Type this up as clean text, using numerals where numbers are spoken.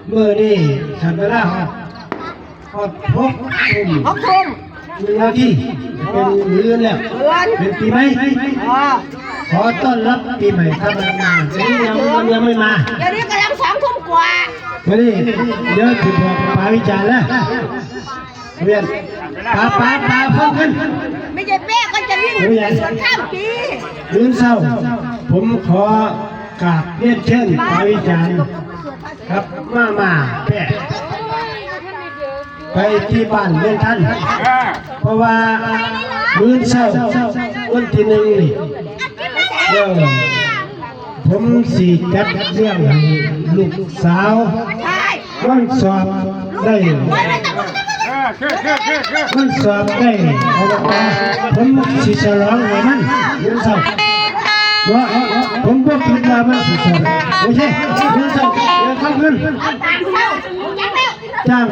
เมื่อนี่ฉันเวลาพบทุ่ม1 นาทีเป็นเรือนแล้วเป็นปีใหม่ขอต้อนรับปีใหม่ท่านประธานยังไม่มา เดี๋ยวนี้กำลัง2 ทุ่มกว่า เมื่อนี่เดี๋ยวถึงบอกปาวิจารณ์แล้วเรียนปาเพิ่มขึ้น ไม่ใช่เป๊ะก็จะวิ่งสวนข้ามปี มื้อเช้าผมขอกราบเรียนเชิญปาวิจารณ์ครับมาแปะไปที่บ้านเรียนท่านเพราะว่ามื้อเช้าวันที่1นี่ผมสีจัดเรื่องให้ลูกสาววันสอบได้วันสอบได้ผมสิฉลองให้มันมื้อเช้าว่าผมบอกคิดว่ามันสิฉลองโอเคมื้อเช้าเดี๋ยวเข้าขึ้นจ้าง